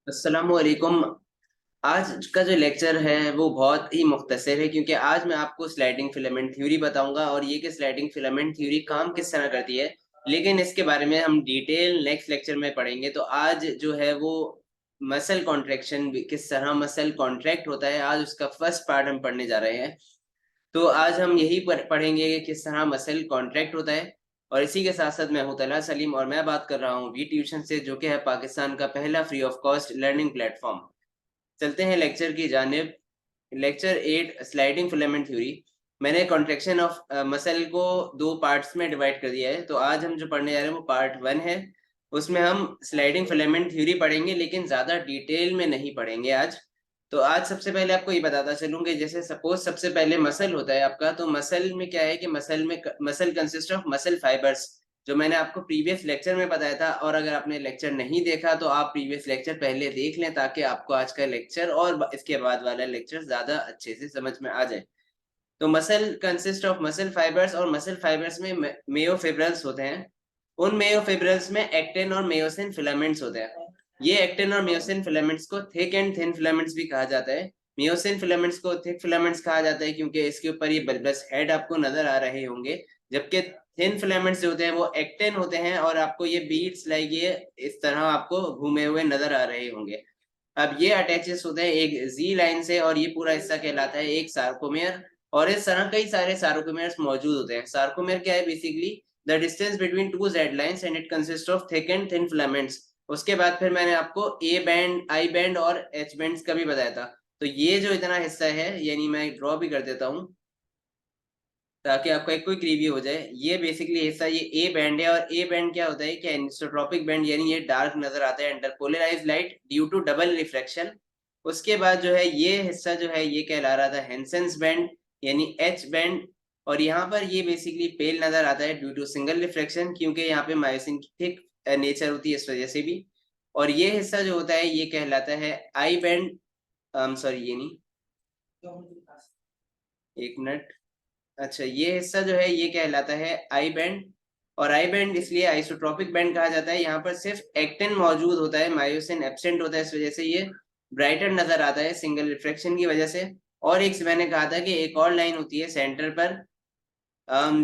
अस्सलामुअलैकुम। आज का जो लेक्चर है वो बहुत ही मुख्तसर है क्योंकि आज मैं आपको स्लाइडिंग फिलामेंट थ्योरी बताऊंगा और ये कि स्लाइडिंग फिलामेंट थ्योरी काम किस तरह करती है। लेकिन इसके बारे में हम डिटेल नेक्स्ट लेक्चर में पढ़ेंगे। तो आज जो है वो मसल कॉन्ट्रैक्शन, किस तरह मसल कॉन्ट्रैक्ट होता है, आज उसका फर्स्ट पार्ट हम पढ़ने जा रहे हैं। तो आज हम यही पढ़ेंगे कि किस तरह मसल कॉन्ट्रैक्ट होता है। और इसी के साथ साथ मैं हूं तलहा सलीम और मैं बात कर रहा हूँ वी ट्यूशन से, जो कि है पाकिस्तान का पहला free of cost learning platform. चलते हैं लेक्चर की जानिब। Lecture 8, sliding filament theory. मैंने कॉन्ट्रैक्शन ऑफ मसल को दो पार्ट्स में डिवाइड कर दिया है। तो आज हम जो पढ़ने जा रहे हैं वो पार्ट 1 है। उसमें हम स्लाइडिंग फिलामेंट थ्योरी पढ़ेंगे, लेकिन ज्यादा डिटेल में नहीं पढ़ेंगे आज। तो आज सबसे पहले आपको ये बताता चलूं कि जैसे सपोज सबसे पहले मसल होता है आपका। तो मसल में क्या है कि muscle consist of muscle fibres, जो मैंने आपको प्रीवियस लेक्चर में बताया था। और अगर आपने लेक्चर नहीं देखा तो आप प्रीवियस लेक्चर पहले देख लें, ताकि आपको आज का लेक्चर और इसके बाद वाला लेक्चर ज्यादा अच्छे से समझ में आ जाए। तो muscle consist of muscle fibres, और मसल फाइबर्स में मेयोफिब्रल्स होते हैं। उन मेयोफिब्रल्स में एक्टिन और मेयोसिन फिलामेंट्स होते हैं। ये एक्टिन और मेयोसिन फिलामेंट्स को थिक एंड थिन फिलामेंट्स भी कहा जाता है। मेयोसिन फिलामेंट्स को थिक फिलामेंट्स कहा जाता है क्योंकि इसके ऊपर ये बल्बस हेड आपको नजर आ रहे होंगे। जबकि थिन फिलामेंट्स जो होते हैं वो एक्टिन होते हैं, और आपको ये बीड्स लाइक ये इस तरह आपको घूमे हुए नजर आ रहे होंगे। अब ये अटैचेस होते हैं एक जी लाइन से, और ये पूरा हिस्सा कहलाता है एक सार्कोमेयर। और इस तरह कई सारे सार्कोमेयर्स मौजूद होते हैं। सार्कोमेयर क्या है? Basically the distance between two Z lines and it consist of thick and thin filaments. उसके बाद फिर मैंने आपको ए बैंड, आई बैंड और एच बैंड का भी बताया था। तो ये जो इतना हिस्सा है, यानी मैं ड्रॉ भी कर देता हूँ ताकि आपका एक क्विक रिव्यू हो जाए। ये बेसिकली हिस्सा ये ए बैंड है। और ए बैंड क्या होता है कि एनिसोट्रॉपिक बैंड, यानी ये डार्क नजर आता है under polarised light due to double reflection. उसके बाद जो है ये हिस्सा जो है ये कहला रहा था हेंसेंस बैंड, यानी एच बैंड। और यहाँ पर ये बेसिकली पेल नजर आता है ड्यू टू सिंगल रिफ्लेक्शन, क्योंकि यहाँ पे मायोसिन की थिक नेचर होती है, इस वजह से भी। और ये हिस्सा जो होता है ये कहलाता है आई बैंड। सॉरी, ये नहीं, एक मिनट। अच्छा, ये हिस्सा जो है ये कहलाता है आई बैंड। और आई बैंड इसलिए आइसोट्रोपिक बैंड कहा जाता है। यहाँ पर सिर्फ एक्टिन मौजूद होता है, मायोसिन एब्सेंट होता है, इस वजह से ये ब्राइटर नजर आता है सिंगल रिफ्लेक्शन की वजह से। और एक मैंने कहा था कि एक और लाइन होती है सेंटर पर,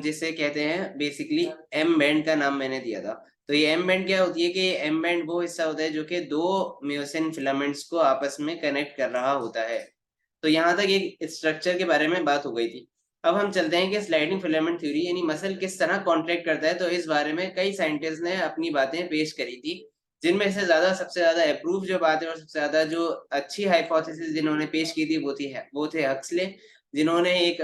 जिसे कहते हैं बेसिकली एम बैंड, का नाम मैंने दिया था। तो ये एम बैंड क्या होती है कि एम बैंड वो हिस्सा होता है जो कि दो म्योसिन फिलामेंट्स को आपस में कनेक्ट कर रहा होता है। तो यहाँ तक एक स्ट्रक्चर के बारे में बात हो गई थी। अब हम चलते हैं कि स्लाइडिंग फिलामेंट थ्योरी यानी मसल किस तरह कॉन्ट्रैक्ट करता है। तो इस बारे में कई साइंटिस्ट ने अपनी बातें पेश करी थी, जिनमें से सबसे ज्यादा अप्रूव जो बात है और सबसे ज्यादा जो अच्छी हाइपोथेसिस जिन्होंने पेश की थी वो थे हक्सले, जिन्होंने एक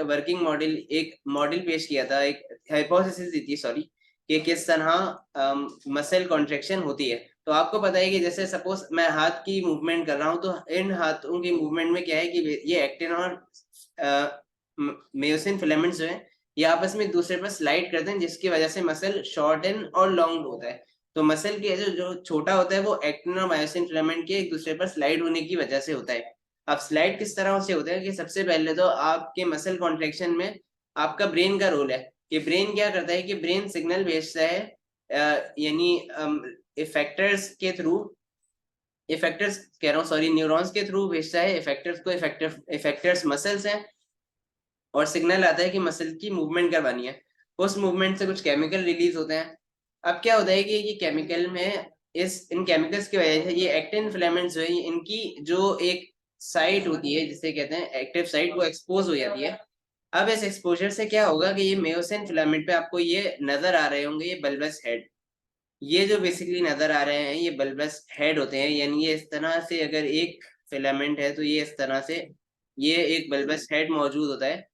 मॉडल पेश किया था, एक हाइपोथेसिस दी थी, सॉरी, कि किस तरह मसल कॉन्ट्रैक्शन होती है। तो आपको पता है कि जैसे सपोज मैं हाथ की मूवमेंट कर रहा हूँ, तो इन हाथों की मूवमेंट में क्या है कि ये एक्टिन और मेयोसिन फिलामेंट्स जो है ये आपस में एक दूसरे पर स्लाइड करते हैं, जिसकी वजह से मसल शॉर्टन और लॉन्ग होता है। तो मसल के जो छोटा होता है वो एक्टिन और मायोसिन फिलामेंट के एक दूसरे पर स्लाइड होने की वजह से होता है। अब स्लाइड किस तरह से होता है कि सबसे पहले तो आपके मसल कॉन्ट्रेक्शन में आपका ब्रेन का रोल है। कि ब्रेन क्या करता है कि ब्रेन सिग्नल भेजता है, यानी इफेक्टर्स के थ्रू, इफेक्टर्स कह रहा हूँ सॉरी, न्यूरॉन्स के थ्रू भेजता है इफेक्टर्स को। इफेक्टर्स मसल्स हैं, और सिग्नल आता है कि मसल की मूवमेंट करवानी है। उस मूवमेंट से कुछ केमिकल रिलीज होते हैं। अब क्या होता है कि ये केमिकल में, इस इन केमिकल्स की वजह से ये एक्टिन फिलामेंट्स जो है इनकी जो एक साइट होती है जिसे कहते हैं एक्टिव साइट, वो एक्सपोज हो जाती है। अब इस एक्सपोजर से क्या होगा कि ये मेयोसिन फिलामेंट पे आपको ये नजर आ रहे होंगे, ये बल्बस हेड। ये जो बेसिकली नजर आ रहे हैं ये बल्बस हेड होते हैं, यानी ये इस तरह से अगर एक फिलामेंट है तो ये इस तरह से ये एक बल्बस हेड मौजूद होता है।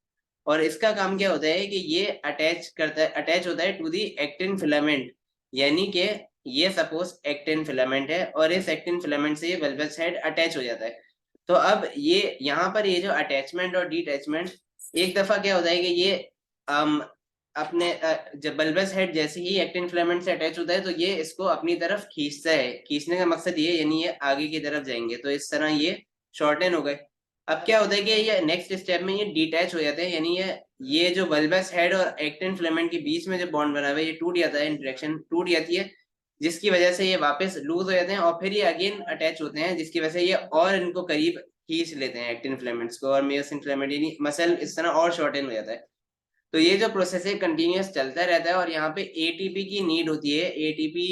और इसका काम क्या होता है कि ये अटैच होता है टू दी एक्टिन फिलामेंट। यानी कि ये सपोज एक्टिन फिलामेंट है और इस एक्टिन फिलामेंट से ये बल्बस हेड अटैच हो जाता है। तो अब ये यहाँ पर ये जो अटैचमेंट और डिटैचमेंट, एक दफा क्या होता है कि ये अम, अपने जब बल्बस हेड जैसे ही एक्टिन फिलामेंट से अटैच होता है तो ये इसको अपनी तरफ खींचता है। खींचने का मकसद ये, यानी ये आगे की तरफ जाएंगे, तो इस तरह ये शॉर्टन हो गए। अब क्या होता है कि ये नेक्स्ट स्टेप में ये डिटैच हो जाते हैं, यानी ये जो बल्बस हेड और एक्टिन फिलामेंट के बीच में जो बॉन्ड बना हुआ है ये टूट जाता है, इंटरेक्शन टूट जाती है। जिसकी वजह से ये वापस लूज हो जाते हैं और फिर ये अगेन अटैच होते हैं, जिसकी वजह से ये और इनको करीब खींच लेते हैं एक्टिन फिलामेंट्स को, और मियोसिन फिलामेंट यानी मसल इस तरह और शॉर्टन हो जाता है। तो ये जो प्रोसेस है कंटिन्यूस चलता रहता है, और यहाँ पे एटीपी की नीड होती है। एटीपी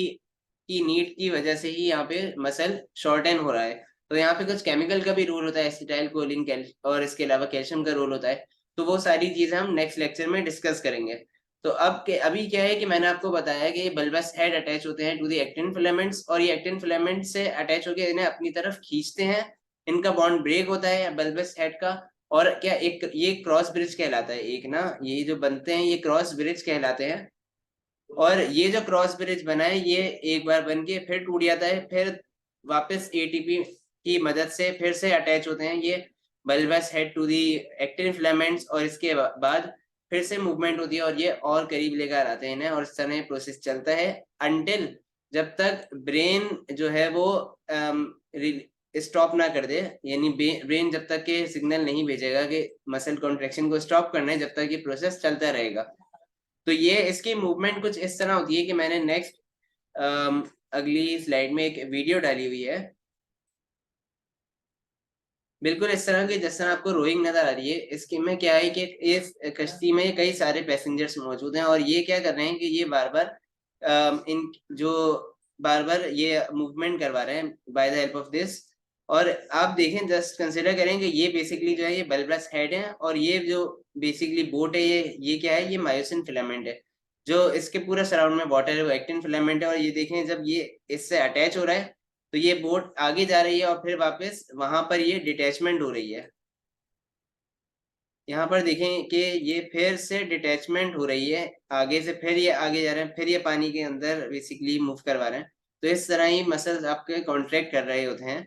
की नीड की वजह से ही यहाँ पे मसल शॉर्टन हो रहा है। तो यहाँ पे कुछ केमिकल का भी रोल होता है, एसिटाइल कोलिन और इसके अलावा कैल्शियम का रोल होता है। तो वो सारी चीजें हम नेक्स्ट लेक्चर में डिस्कस करेंगे। तो अभी क्या है कि मैंने आपको बताया कि ये बल्बस हेड अटैच होते हैं टू द एक्टिन फिलामेंट्स, और ये एक्टिन फिलामेंट से अटैच होकर इन्हें अपनी तरफ खींचते हैं। इनका बॉन्ड ब्रेक होता है बल्बस हेड का, और क्या एक ये क्रॉस ब्रिज कहलाता है। एक ना ये जो बनते हैं ये क्रॉस ब्रिज कहलाते हैं। और ये जो क्रॉस ब्रिज बना है ये एक बार बन के फिर टूट जाता है, फिर वापस एटीपी की मदद से फिर से अटैच होते हैं ये bulbs head to the actin filaments, और इसके बाद फिर से मूवमेंट होती है और ये और करीब लेकर आते हैं इन्हें, और इस तरह प्रोसेस चलता है अनटिल जब तक ब्रेन जो है वो स्टॉप ना कर दे। यानी ब्रेन जब तक के सिग्नल नहीं भेजेगा कि मसल कॉन्ट्रेक्शन को स्टॉप करना है, जब तक ये प्रोसेस चलता रहेगा। तो ये इसकी मूवमेंट कुछ इस तरह होती है कि मैंने नेक्स्ट अगली स्लाइड में एक वीडियो डाली हुई है, बिल्कुल इस तरह की जिस तरह आपको रोइंग नजर आ रही है। इसके में क्या है कि इस कश्ती में कई सारे पैसेंजर्स मौजूद हैं, और ये क्या कर रहे हैं कि ये बार बार इन जो बार बार ये मूवमेंट करवा रहे हैं by the help of this. और आप देखें, जस्ट कंसिडर करें कि ये बेसिकली जो है ये बल्बस हेड है, और ये जो बेसिकली बोट है ये क्या है, ये मायोसिन फिलामेंट है। जो इसके पूरे सराउंड में वाटर है वो एक्टिन फिलामेंट है। और ये देखें जब ये इससे अटैच हो रहा है तो ये बोट आगे जा रही है, और फिर वापस वहां पर ये डिटैचमेंट हो रही है। यहाँ पर देखें कि ये फिर से डिटैचमेंट हो रही है आगे से, फिर ये आगे जा रहे हैं, फिर ये पानी के अंदर बेसिकली मूव करवा रहे हैं। तो इस तरह ही मसल्स आपके कॉन्ट्रैक्ट कर रहे होते हैं।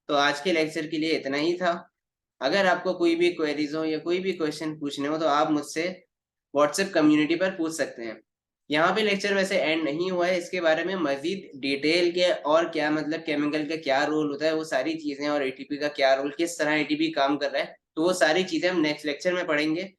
तो आज के लेक्चर के लिए इतना ही था। अगर आपको कोई भी क्वेरीज हो या कोई भी क्वेश्चन पूछने हो तो आप मुझसे व्हाट्सएप कम्युनिटी पर पूछ सकते हैं। यहाँ पे लेक्चर वैसे एंड नहीं हुआ है, इसके बारे में मजीद डिटेल के और क्या मतलब केमिकल का क्या रोल होता है वो सारी चीजें, और एटीपी का क्या रोल, किस तरह एटीपी काम कर रहा है, तो वो सारी चीजें हम नेक्स्ट लेक्चर में पढ़ेंगे।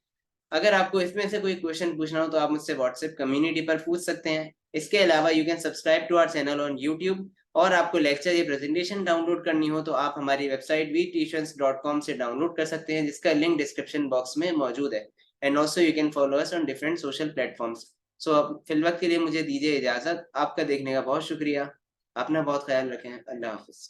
अगर आपको इसमें से कोई क्वेश्चन पूछना हो तो आप मुझसे व्हाट्सएप कम्युनिटी पर पूछ सकते हैं। इसके अलावा you can subscribe to our channel on YouTube, और आपको लेक्चर या प्रेजेंटेशन डाउनलोड करनी हो तो आप हमारी वेबसाइट vtuitions.com से डाउनलोड कर सकते हैं, जिसका लिंक डिस्क्रिप्शन बॉक्स में मौजूद है। And also you can follow us on different social platforms. So अब फिलवक्त के लिए मुझे दीजिए इजाजत। आपका देखने का बहुत शुक्रिया। अपना बहुत ख्याल रखें। अल्लाह हाफिज।